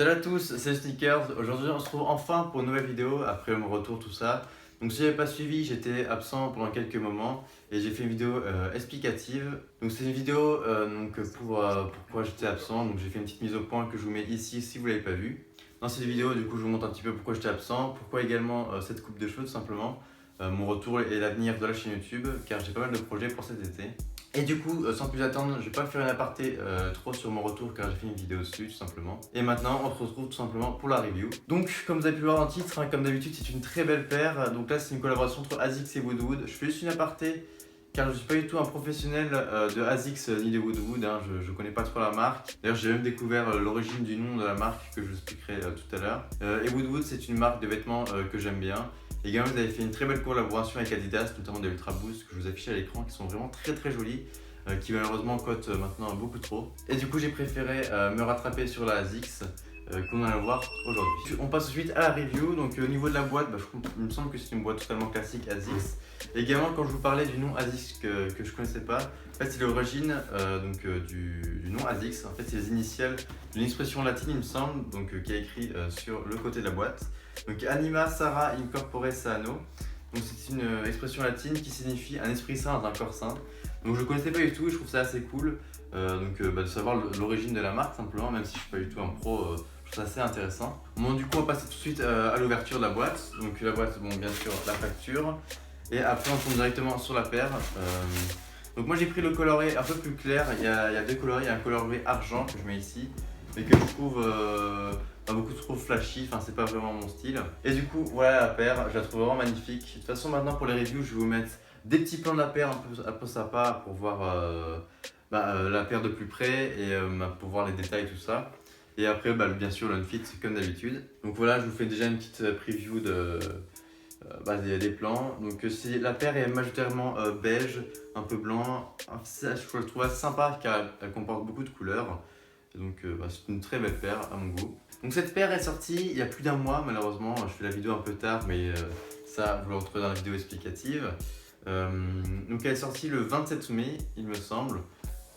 Salut à tous, c'est Sneakers. Aujourd'hui, on se retrouve enfin pour une nouvelle vidéo après mon retour, tout ça. Donc, si vous n'avez pas suivi, j'étais absent pendant quelques moments et j'ai fait une vidéo explicative. Donc, c'est une vidéo pour pourquoi j'étais absent. Donc, j'ai fait une petite mise au point que je vous mets ici si vous ne l'avez pas vue. Dans cette vidéo, du coup, je vous montre un petit peu pourquoi j'étais absent, pourquoi également cette coupe de cheveux, tout simplement, mon retour et l'avenir de la chaîne YouTube, car j'ai pas mal de projets pour cet été. Et du coup, sans plus attendre, je vais pas faire une aparté trop sur mon retour car j'ai fait une vidéo dessus tout simplement. Et maintenant, on se retrouve tout simplement pour la review. Donc, comme vous avez pu le voir dans le titre, hein, comme d'habitude, c'est une très belle paire. Donc là, c'est une collaboration entre ASICS et Woodwood. Je fais juste une aparté car je ne suis pas du tout un professionnel de ASICS ni de Woodwood. Hein. Je ne connais pas trop la marque. D'ailleurs, j'ai même découvert l'origine du nom de la marque que je vous expliquerai tout à l'heure. Et Woodwood, c'est une marque de vêtements que j'aime bien. Également, vous avez fait une très belle collaboration avec Adidas, notamment des Ultra Boost que je vous affiche à l'écran, qui sont vraiment très jolis, qui malheureusement cotent maintenant beaucoup trop. Et du coup, j'ai préféré me rattraper sur la ASICS qu'on allait voir aujourd'hui. On passe ensuite à la review. Donc au niveau de la boîte, il me semble que c'est une boîte totalement classique ASICS. Également, quand je vous parlais du nom ASICS que je connaissais pas, en fait c'est l'origine du nom ASICS. En fait, c'est les initiales d'une expression latine, il me semble, qui est écrit sur le côté de la boîte. Donc Anima Sara Incorpore Sano. Donc c'est une expression latine qui signifie un esprit saint dans un corps saint. Donc je ne connaissais pas du tout et je trouve ça assez cool de savoir l'origine de la marque simplement, même si je ne suis pas du tout un pro, je trouve ça assez intéressant. Bon, du coup on va passer tout de suite à l'ouverture de la boîte. Donc la boîte, bon, bien sûr la facture. Et après on tombe directement sur la paire. Donc moi j'ai pris le coloris un peu plus clair, il y a deux coloris, il y a un coloris argent que je mets ici, mais que je trouve pas beaucoup trop flashy, enfin c'est pas vraiment mon style. Et du coup voilà la paire, je la trouve vraiment magnifique. De toute façon maintenant pour les reviews je vais vous mettre des petits plans de la paire un peu sympa pour voir la paire de plus près et pour voir les détails tout ça. Et après bien sûr l'unfit comme d'habitude. Donc voilà, je vous fais déjà une petite preview des plans. Donc la paire est majoritairement beige, un peu blanc. Ça, je le trouve assez sympa car elle comporte beaucoup de couleurs. Et donc c'est une très belle paire à mon goût. Donc cette paire est sortie il y a plus d'un mois malheureusement. Je fais la vidéo un peu tard mais ça vous le retrouvez dans la vidéo explicative. Donc elle est sortie le 27 mai il me semble.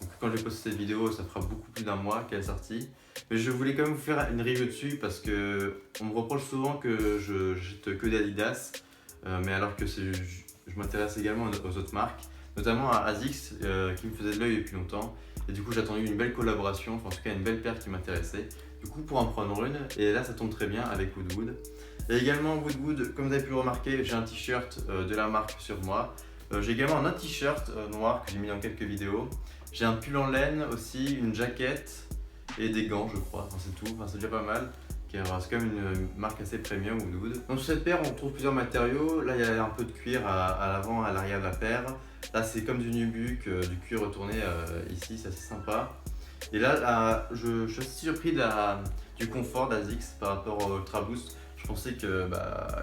Donc quand je vais poster cette vidéo ça fera beaucoup plus d'un mois qu'elle est sortie. Mais je voulais quand même vous faire une review dessus parce que on me reproche souvent que je jette que d'Adidas, mais alors que je m'intéresse également aux autres marques, notamment à ASICS qui me faisait de l'œil depuis longtemps. Et du coup j'ai attendu une belle collaboration, enfin en tout cas une belle paire qui m'intéressait. Du coup pour en prendre une, et là ça tombe très bien avec Woodwood. Et également Woodwood, comme vous avez pu le remarquer, j'ai un t-shirt de la marque sur moi. J'ai également un autre t-shirt noir que j'ai mis dans quelques vidéos. J'ai un pull en laine aussi, une jaquette et des gants je crois, enfin, c'est tout, enfin, c'est déjà pas mal. C'est quand même une marque assez premium Woodwood. Donc sur cette paire on trouve plusieurs matériaux. Là il y a un peu de cuir à l'avant, à l'arrière de la paire. Là c'est comme du nubuck, du cuir retourné ici, c'est assez sympa. Et là je suis assez surpris du confort d'ASICS par rapport au Ultra Boost. Je pensais que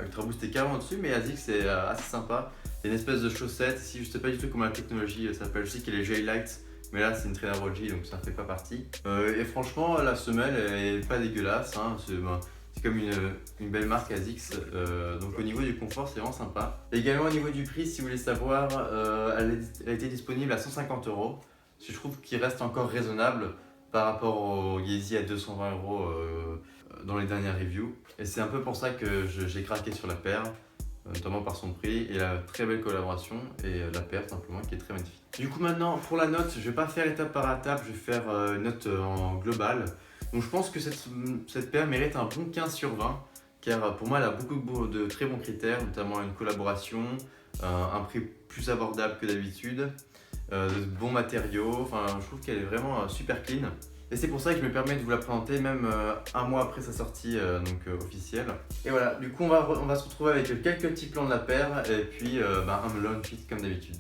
Ultra Boost était carrément au-dessus, mais ASICS c'est assez sympa. Il y a une espèce de chaussette ici, je sais pas du tout comment la technologie s'appelle. Je sais qu'il y a les J-Light, mais là c'est une traîne ROG donc ça ne fait pas partie. Et franchement la semelle est pas dégueulasse, hein. C'est comme une belle marque ASICS, donc au niveau du confort c'est vraiment sympa. Également au niveau du prix, si vous voulez savoir, elle a été disponible à 150 €, ce que je trouve qu'il reste encore raisonnable par rapport au Yeezy à 220 € dans les dernières reviews. Et c'est un peu pour ça que j'ai craqué sur la paire, notamment par son prix et la très belle collaboration et la paire simplement qui est très magnifique. Du coup maintenant pour la note, je vais pas faire étape par étape, je vais faire une note en global. Donc je pense que cette paire mérite un bon 15 sur 20 car pour moi elle a beaucoup de très bons critères, notamment une collaboration, un prix plus abordable que d'habitude, de bons matériaux, enfin je trouve qu'elle est vraiment super clean. Et c'est pour ça que je me permets de vous la présenter même un mois après sa sortie officielle. Et voilà, du coup on va se retrouver avec quelques petits plans de la paire et puis un long fit comme d'habitude.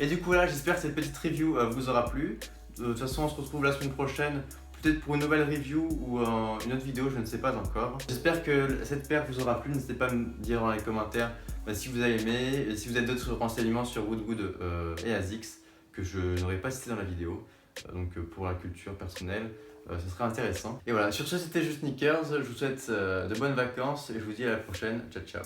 Et du coup voilà, j'espère que cette petite review vous aura plu. De toute façon, on se retrouve la semaine prochaine, peut-être pour une nouvelle review ou une autre vidéo, je ne sais pas encore. J'espère que cette paire vous aura plu, n'hésitez pas à me dire dans les commentaires si vous avez aimé et si vous avez d'autres renseignements sur Woodwood et ASICS que je n'aurais pas cité dans la vidéo, donc pour la culture personnelle. Ce serait intéressant. Et voilà, sur ce c'était juste Sneakers, je vous souhaite de bonnes vacances et je vous dis à la prochaine, ciao ciao.